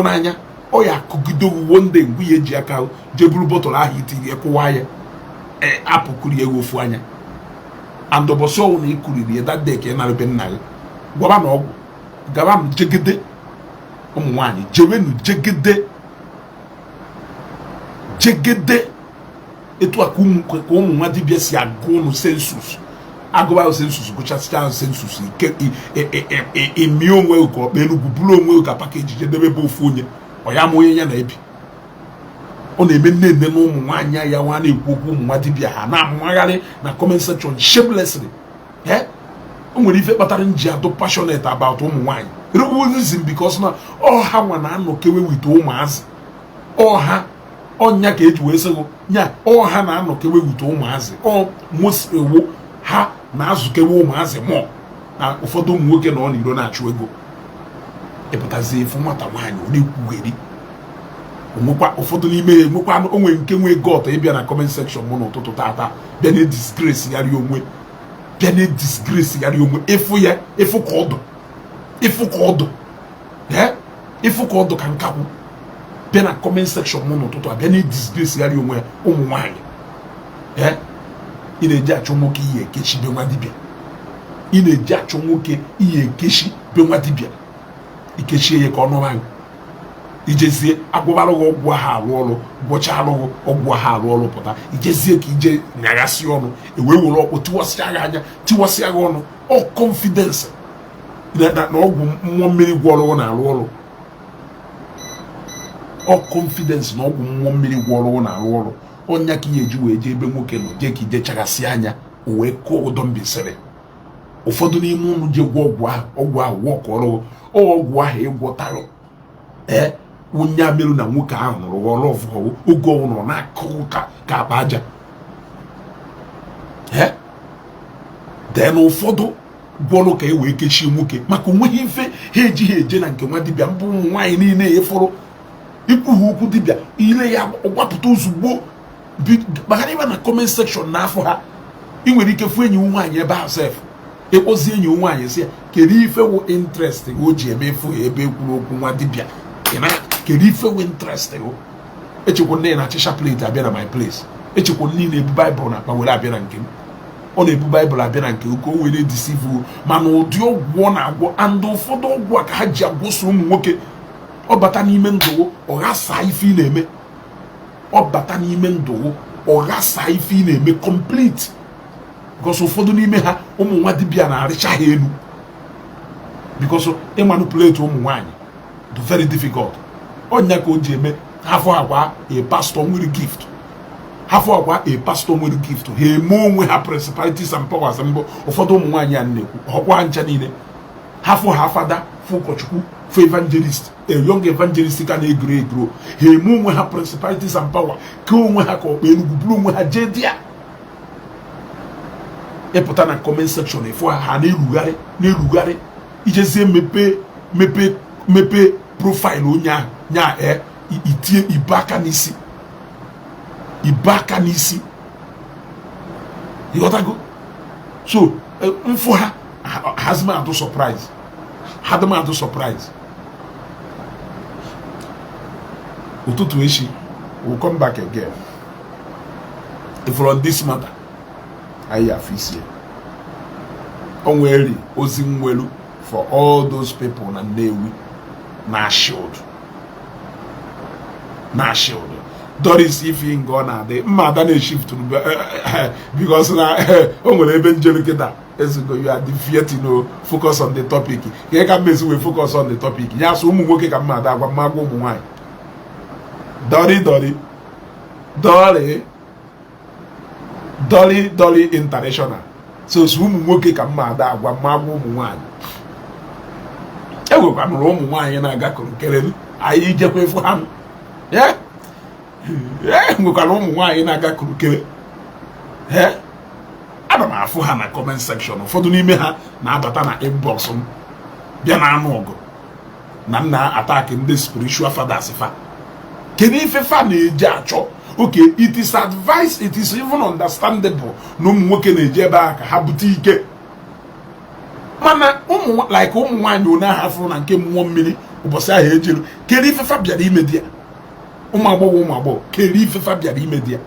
n'anya ọ ya akụgide owuwo ndị mgbe ya eji aka jeburu bọtụlụ ahụ itiri ekwụwa ya apụkuri ya ofu anya and ụbọchị ọwụ na ikuriri ya that day ka ị narịbe nna gị gwara na ọgwụ gaba m jegede ụmụ nwaanyị jewenu jegede etu a ka ụmụ nwa dibịa si agụ ụnụ sensus agụba sensus gụchasịcha sensus emi onwe ka ọkpa enugwu bụrụ onwe ka pakeji jedebe ebe ofu onye ọ ya ma onye ya na-ebi. Ọ na-eme nne na ụmụ nwaanyị ya nwa na-ekwu okwu ụmụ nwa dibịa ha na-amagharị na comment section shamelessly. O nwere ife kpatara nji adụ passionate about ụmụ nwaanyị reason because na ọha nwa na-anọkewe wite ụmụazị. Ọnya ka eji wee sịgụ nya ọha na-anọkewe wite ụmụazị. Mosewo ha na-azụkewe ụmụazị mụọ na ụfọdụ ụmụ nwoke na ọ n'iro na-achụ ego. Ịpụtazi efu nwata nwaanyị ọ na-ekwugheri onwekwa ụfọdụ n'ime ha enwekwa onwe nke nwe got ịbịa na comment section mụ n'ụtụtụ tata bịa na disgrace yarị onwe ịfụ ka ọdụ ka nkakwu bịa na comment section mụ n'ụtụtụ a bịa na disgrace yarị onwe ụmụ nwaanyị. Ị na-eji achọ nwoke ihe ekechi be nwa dibịa. Ị na-eji achọ nwoke ihe ekechi be nwa dibịa ikechie ya ka ọ nụrụ anyị ijezie agwụbara gị ọgwụ ahụ arụ ọrụ gwọcha arụghị ọgwụ ahụ arụ ọrụ pụta ijezie ka ije nyaghasị ọnụ ewee were ọkpụ tiwasịa gị anya tiwasịa gị ọnụ. Ọ confidence na ọgwụ mmụọ mmiri gwọrọ na-arụ ọrụ. Ọ confidence na ọgwụ mmụọ mmiri gwọrọ na-arụ ọrụ. Ọnya ka ihe eji wee jee ebe nwoke nọ jee ka ije chaghasị anya o wee kụọ ụdọ mbisịrị. Ụfọdụ n'ime ụnụ je gwọ ọgwụ ahụ wọkọrọ ọgwụ ahụ ịgwọtarụ onye amerụ na nwoke ahụ nụrụ ọrụ ọfụghọwụ oge ọnwụ nọ na-akụ ka akpa aja then ụfọdụ gwọrọ ka e wee kechie nwoke maka onweghị ife ha ejighị eje na nke nwa dibịa mbụ ụmụ nwaanyị niile efụrụ ikwughị okwu dibịa ile ya gbapụta ozugbo maka ịba na comment section n'afọ ha ị nwere ike fụ enyi nwaanyị ebe ahụ sef ekpozi enyi nwaanyị si ya kedu ife wụ interest o ji eme efu ebe ekwuru okwu nwa dibịa kedu ife wụ interest o echekwa nne na achịcha plate abịa na my place echekwa niile ebu baịbụl na akpa were abịa na nke m ọ na-ebu baịbụl abịa na nke oke o were deceive mana ụdị ọgwụ ọ na-agwọ and ụfọdụ ọgwụ a ka ha ji agwụso ụmụ nwoke ọ bata n'ime ndụ ọ ghasa ife ị na-eme ọ bata n'ime ndụ ọ ghasa ife ị na-eme complete because ụfọdụ n'ime ha ụmụ nwa dibịa na-arịcha ha elu because ịmanipulate ụmụ nwaanyị dị very difficult ọnya ka o ji eme hafọ agwa a pastor nwere gift hafọ agwa a pastor nwere gift ha eme onwe ha principalities and powers mbụ ụfọdụ ụmụ nwaanyị a na-ekwu ọkwa ncha niile hafọ ha fada fụ ụkọchukwu fụ evangelist a young evangelist ka na-egoro egoro ha eme onwe ha principalities and power ka onwe ha ka ọkpa enugwu bụrụ onwe ha jee dị ya ịpụta na comment section ịfụ ha na-erugharị ijezie mepe profile onye ahụ nya itie ibe aka n'isi ịghọtago so mfụ ha hazmatụ surprise ụtụtụ echi we'll come back again if on this matter anyị afọ isi o nwere ozi nwelu for all those people na Nnewi na shield Doris ife ngo na adị mma ada na shift because na o nwere ebe njelu kịta ezigo you are deviating no focus on the topic ka ka mmezi we focus on the topic ya so ụmụ nwoke ka mma ada agwa mma agwa ụmụ nwaanyị Dolly international so ụmụ nwoke ka mma ada agwa mma agwa ụmụ nwaanyị enwekwa nụrụ ụmụ nwaanyị na-aga kụrụkerelu anyị ijekwa efu ha enwekwara ụmụ nwaanyị na-aga kụrụkere ana m afụ ha na comment section ụfọdụ n'ime ha na-abata na inbox m bịa na anụ ọgụ na nna attack ndị spiritual fathers fa kedu ife fa na-eji achọ okay it is advised it is even understandable na ụmụ nwoke na-eji ebe a ka ha bute ike mana ụmụ nwaanyị one ahụ afụrụ na nke mmụọ mmiri ụbọchị ahụ ejelu kedu ife fa bịara ime di ya ụmụ agbọghọ kedu ife fa bịara ime di ya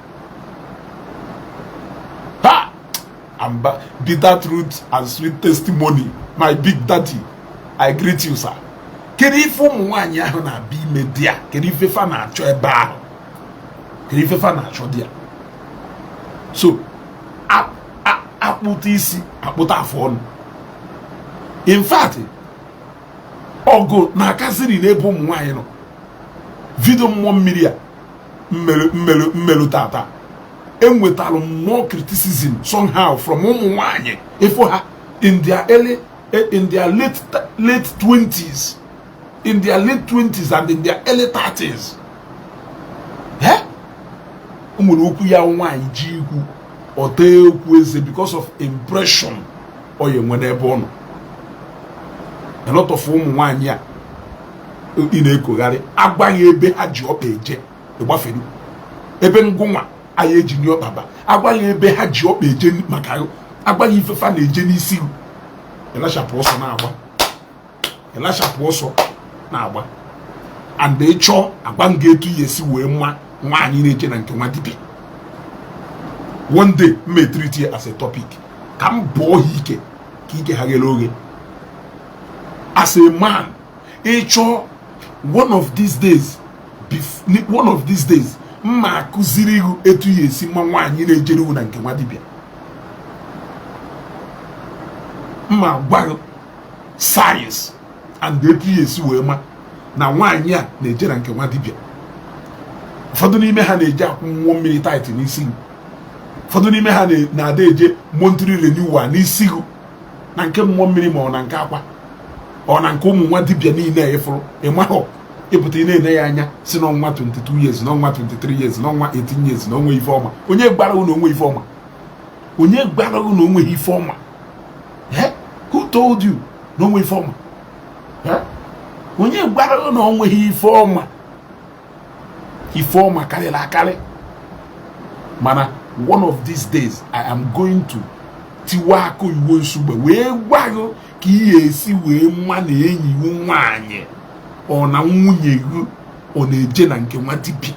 ha amba bitter truth and sweet testimony my big daddy I greet you sir kedu ife ụmụ nwaanyị ahụ na-abịa ime di ya kedu ife fa na-achọ ebe ahụ kedu ife fa na-achọ di ya so akpụta isi akpụta afọ ọnụ in fact ọgụ na-akaziri n'ebe ụmụ nwaanyị nọ vidio mmụọ mmiri a mmelụ tata enwetalụ more criticism somehow from ụmụ nwaanyị ifo ha in their late 20s and in their early 30s nwere okwu ya nwaanyị ji ikwu ọta okwu eze because of impression ọ ya nwere ebe ọ nọ a lot of ụmụ nwaanyị a ị na-ekogharị agbaghị ebe ha ji ọkpa eje ịgbafere ebe ngụnwa anyị eji nye ọkpaba agbaghị ebe ha ji ọkpa eje maka agbaghị ifefa na-eje n'isi elashapụ ọsọ na-agba and ịchọ agwa nga etu ya esi wee mma nwaanyị na-eje na nke nwa dibịa one day m treat it as a topic ka m bụọ ha ike ka ike ha ghere oghe as a man ịchọ one of these days mma akụziri ihu etu ya esi mma nwaanyị na-ejere iwu na nke nwa dibịa mma gwa sayensị and etu ya esi wee ma na nwaanyị a na-eje na nke nwa dibịa ụfọdụ n'ime ha na-eje akwụ mmụọ mmiri tait n'isi ụfọdụ n'ime ha na-ada eje monthly renewal n'isi ihu na nke mmụọ mmiri ma ọ na nke akwa ọ na nke ụmụ nwa dibịa niile efụrụ ịmahụ ịpụta ị na-ene ya anya si n'ọnwa 22 years n'ọnwa 23 years n'ọnwa 18 years na onwe ife ọma onye gbara unu onwe ife ọma onye gwara gị na onweghị ife ọma? Who told you na onweghị ife ọma? Onye gwara gị na onweghị ife ọma? Ife ọma karịrị akarị. Mana one of these days I am going to tiwa aka iwe nsogbe wee gwa gị ka ị esi wee mma na enyi gị nwaanyị ọ na nwunye gị ọ na-eje na nke nwa dibịa.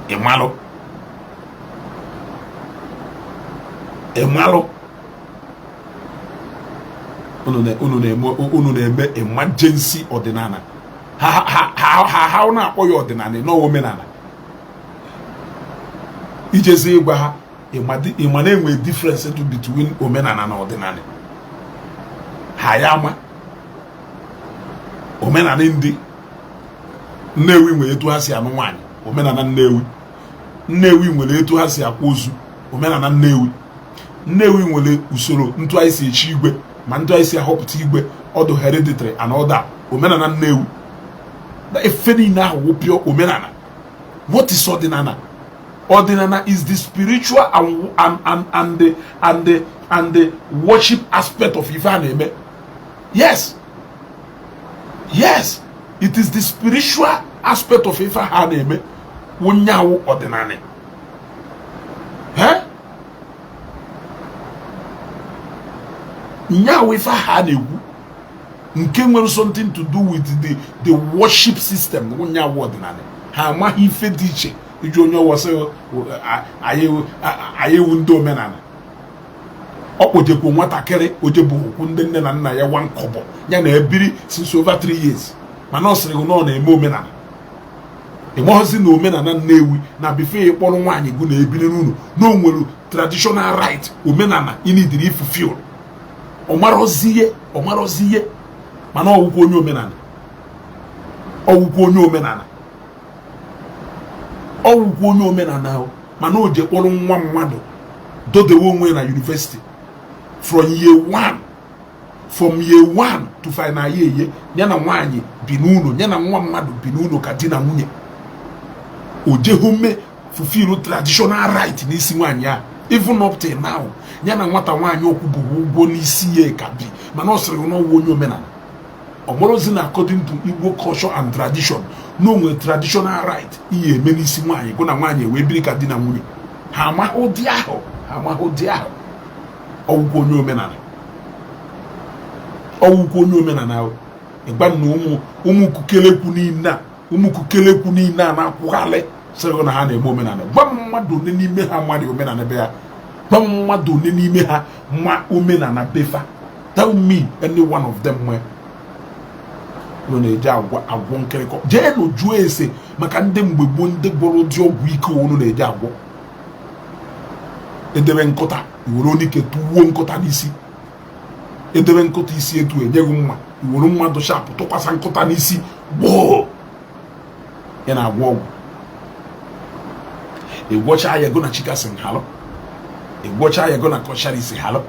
Ịmalụ unu na-eme emergency ọdịnala. Ha na-akpọ ya ọdịnala n'ọwa omenala. Ijezi ịgwa ha ịma na-enwe difference between omenala na ọdịnala. Ha ya ama omenala ndị Nnewi nwere etu ha si anụ nwaanyị, omenala Nnewi nwere etu ha si akwa ozu, omenala Nnewi nwere usoro ntu anyị si echi igwe ma ntu anyị si ahọpụta igwe, ọdụ hereditary and other, omenala Nnewi. Efe niile ahụ wụpịọ omenala. What is ọdịnala? Ọdịnala is the spiritual and the worship aspect of ife a na-eme. Yes, it is the spiritual aspect of ife ha na-eme. Wụnyawo ọdịnala. Nyawo ife ha na-egwu nke nwere something to do with the worship system. Wụnyawo ọdịnala. Ha amaghị ife dị iche iji onye ọwọsị anyị ewu ndị omenala. Ọ kpojekwu nwatakịrị ojebu okwu ndị nne na nna ya 1 kobo ya na ebiri since over 3 years, mana ọ sịrị na ọ na-eme omenala. Ịmaghịzi na omenala Nnewi na bife ịkpọrọ nwaanyị gụ na ebiri n'ụlọ na o nwere traditional right omenala ị nidiri ifufil. Ọ marọzie mana ọwụkwa onye omenala. Ọwụkwa onye omenala ahụ, mana o je kpọrọ nwa mmadụ dodewe onwe na university from year 1 to final year. Ya na nwaanyị bi n'ụlọ, ya na nwa mmadụ bi n'ụlọ ka di na nwunye. O je home fulfill traditional right n'isi nwaanyị a. Even up till now, ya na nwata nwaanyị okwu bụ ụgwọ n'isi ya ka bi, mana ọ sịrị na ọwụ onye omenala. Ọ bụrụzi na according to Igbo culture and tradition, no nwere traditional right ihe eme n'isi nwaanyị gụ na nwaanyị wee biri ka di na nwunye. Ha amahụ dị ahụ. Ọwụkwa onye omenala ahụ. Ịgba na ụmụ kukelekwu niile a na-akwụghalị sịrị na ha na-eme omenala. Gwa mmadụ one n'ime ha mmadụ omenala be ya. Gwa mmadụ one n'ime ha ma omenala befa. Tell me any one of them where no na-eje agwọ nkịrịkọ. Jee na jụọ ese maka ndị mgbe gboo ndị gboro dị ọgwụ ike unu na-eje agwọ. Edebe nkụta iwere onike tụwuo nkụta n'isi. Edebe nkụta isi etu enyeghị mma iwere mmadụ shapụ tụkwasa nkụta n'isi gboo. Ya na-agwọ ọgwụ. Egwocha ya go na chikasị nhalụ. Egwocha ya go na kọsharisi halụ.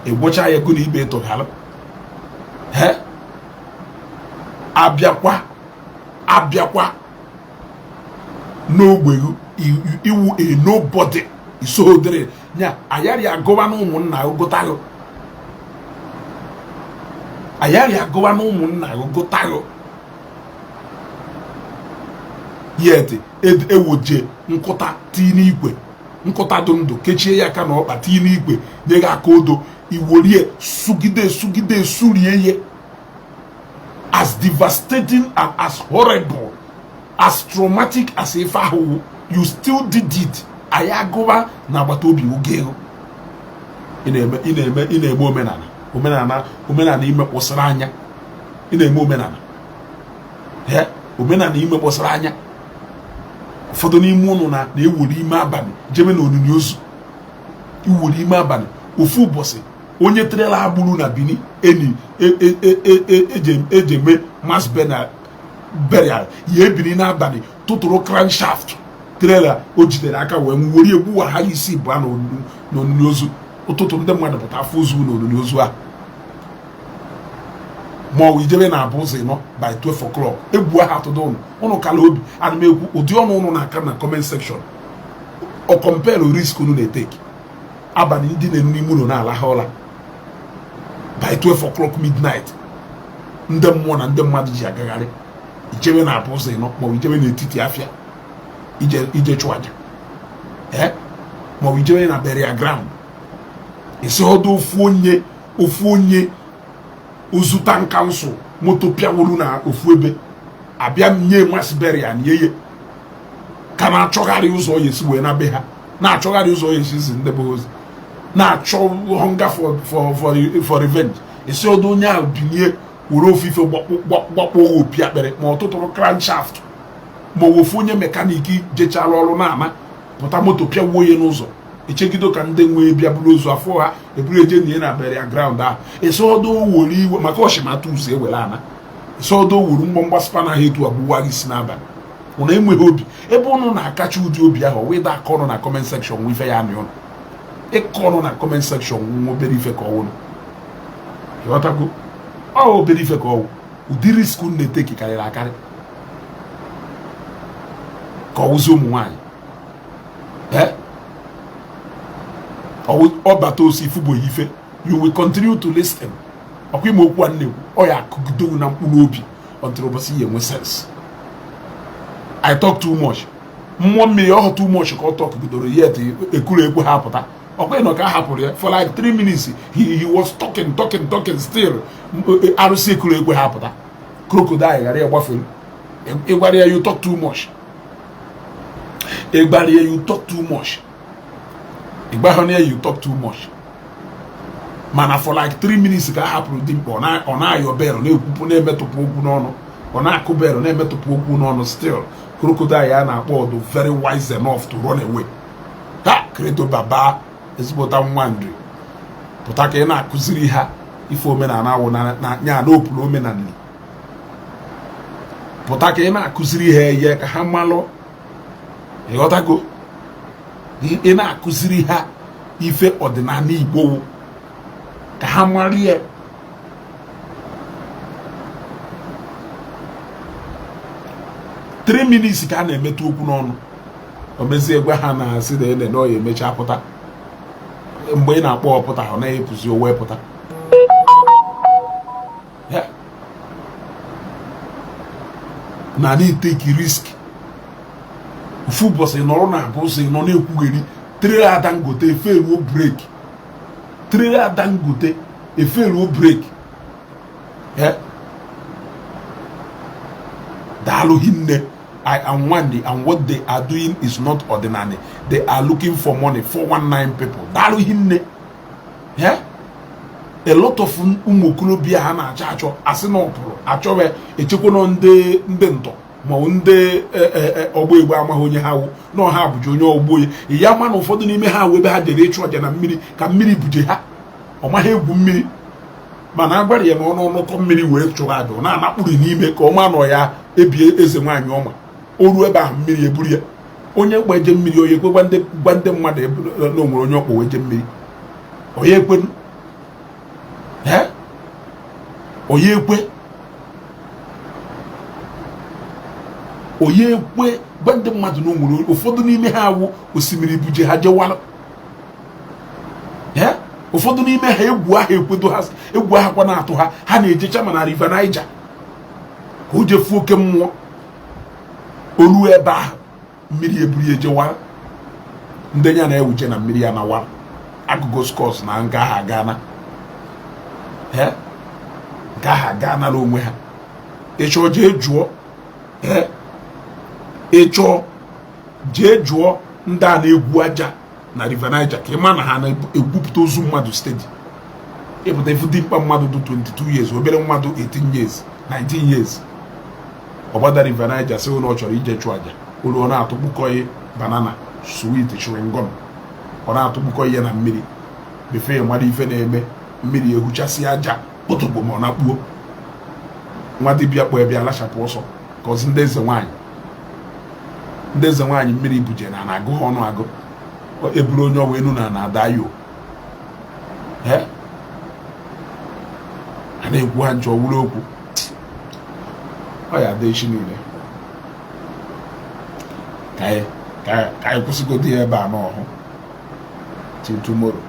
Egwocha ya go na ibe eto halụ. Abịakwa n'ogbe iwu a nobody isohodere nya ayari agụwa na ụmụnna gotago. Yet ewoje nkụta tii n'igwe, nkụta dị ndụ kechie ya aka na ọkpa tii n'igwe nye ga aka odo iworie sugide surie ye. As devastating and as horrible, as traumatic as if you still did it. Ayagoba na batobi ugero. Ineme omenala ime kposara anya. Ineme omenala. Omenala ime kposara anya. Ụfọdụ n'ime unu na ewuri ime abalị jebe na onini ozu. Iwuri ime abalị ofu ụbọchị onye trela agburu na Bini eni ejeme mass burial ya ebiri n'abalị tụtụrụ crankshaft trela o jidere aka wee nwori egwu ha isi bụ n'onini ozu. Ụtụtụ ndị mmadụ pụta afọ ozu n'onini ozu a. Ma ọ ijebe na abụ ụzọ ịnọ by 12 o'clock egwu ha atụdo ụnụ kala obi. Ana m egwu ụdị ọnụ ụnụ na-aka na comment section. o compare risk unu na-etake abalị ndị na-enu ụlọ na-alaha ụla by 12 o'clock midnight ndị mmụọ na ndị mmadụ ji agagharị ijewe na abụ ụzọ ịnọ maọbụ ijewe n'etiti afịa ije chụọ aja maọbụ ijewe na burial ground isi ọdụ ofu onye ozuta nkansụl moto pịawolu na ofu ebe abịa nye masị burial na yeye ka na-achọgharị ụzọ ya esi wee na be ha na-achọgharị ụzọ ya esi ndị be ozi na-achọ hunger for revenge esi ọdụ onye ahụ binye were ofufe gbakpọ opi akpịrị ma ọtụtụrụ crankshaft ma ofu onye mekaniki jechala ọrụ na-ama pụta moto pịawuo ya n'ụzọ echegido ka ndị nwee bịa bụrụ ozu afọ ha eburu eje na na burial ground ahụ esi ọdụ were iwe maka ọchịmata ụzọ ewere ana esi ọdụ wuru mgbamgba spana ha etu agbụwa gị si n'abalị ụna enweghị obi ebe ụnụ na-akacha ụdị obi ahụ weda aka ọnụ na comment section nwe ife ya anị ụnụ ịkọ ọnụ na comment section nwe obere ife ka ọwụnụ ịghọtago ọ obere ife ka ọwụ ụdị risk unu na-eteki karịrị akarị ka ọwụzi ụmụ nwaanyị ọbata osi ifụbụghị ife you will continue to listen ọkwa ime okwu a nnekwu ọ ya akụgido na mkpụrụ obi until ụbọchị ya enwe sense I talk too much mmụọ mmiri ọhụ too much ka ọ tọkụgidoro yet ekuru ekwe ha apụta ọkwa ịnọ ka a hapụrụ ya for like 3 minutes he was talking still arụsị ekuru ekwe ha apụta crocodile ghara ya gbafere ịgwara ya you talk too much ịgbara ya you talk too much ịgbahụ ya you talk too much mana for like 3 minutes ka a hapụrụ dị mkpa ọ na-ayọ bel na-ekwupụ na-emetụpụ okwu n'ọnụ ọ na-akụ bel na-emetụpụ okwu n'ọnụ still crocodile ya na-akpọ ọdụ very wise enough to run away ha kredo baba ezigbota nwa ndri pụta ka ị na-akụziri ha ife omenala awụ nya na opuru omenala pụta ka ị na-akụziri ha eye ka ha malụ ịghọtago ị na-akụziri ha ife ọdịnala Igbo ka ha mara ya 3 minutes ka a na-emetụ okwu n'ọnụ o mezie gwa ha na asị na ene na ọ ya emecha pụta mgbe ị na-akpọ ọpụta ọ naghị epụzi o wee pụta na na-eteki risk ofu ụbọchị nọrọ na abụ ụzọ nọ na-ekwugheri trela Dangote eferuo breki trela Dangote eferuo breki daalụ hinne I am one and what they are doing is not ordinary. They are looking for money, 419 people. Daalụ hinne a lot of umuokorobịa ha na-achọ achọ asị na ọpụrụ achọwe echekwana ndị ntọ ma ndị ọgbọ egbe amaghị onye ha wụ na ọha bụje onye ọgbọ ya ma na ụfọdụ n'ime ha webe ha jere ịchụ ọja na mmiri ka mmiri buje ha ọ maghị egwu mmiri mana agwara ya na ọnụọnụkọ mmiri wee chụrụ aja ọ na-anakpụrụ n'ime ka ọma nọ ya ebie eze nwaanyị ọma o ruo ebe ahụ mmiri eburu ya onye gbaje mmiri onye ekwe gwa ndị mmadụ na onwere onye ọkpọ weje mmiri onye ekwe onye ekwe gwa ndị mmadụ na onwere ụfọdụ n'ime ha awụ osimiri buje ha jewalụ ụfọdụ n'ime ha egwu ahụ ekwedo ha egwu ahụ kwa na-atụ ha ha na-ejecha ma na river Niger ka o jefu oke mmụọ olu ebe ahụ mmiri eburu ejewara ndị ya na-ewuche na mmiri ya nawara agụgo skọs na nga ha gana nke ahụ aganala onwe ha ịchọ jee jụọ ịchọ jee jụọ ndị a na-egwu aja na river Niger ka ịma na ha na-egwupụta ozu mmadụ steeti ịpụta ifu dimkpa mmadụ dị 22 years obere mmadụ 18 years 19 years ọgbada river Niger sị ụlọ ọ chọrọ ije chụọ aja olu ọ na-atụkpụkọ ihe banana sweet chewing gum ọ na-atụkpụkọ ihe na mmiri befe mmadụ ife na-eme mmiri ehuchasị aja kpụtụkpụ ma ọ na-akpuo nwa dibịa kpọ ebe alachapụ ọsọ ka ọzi ndị eze nwaanyị mmiri buje na na-agụ ha ọnụ agụ eburu onye ọwa enu na na-ada yo a na-ekwu ha nchọ wuru okwu ọ ya ada echi niile ka ka anyị kwụsịgodi ebe a n'ọhụ till tomorrow.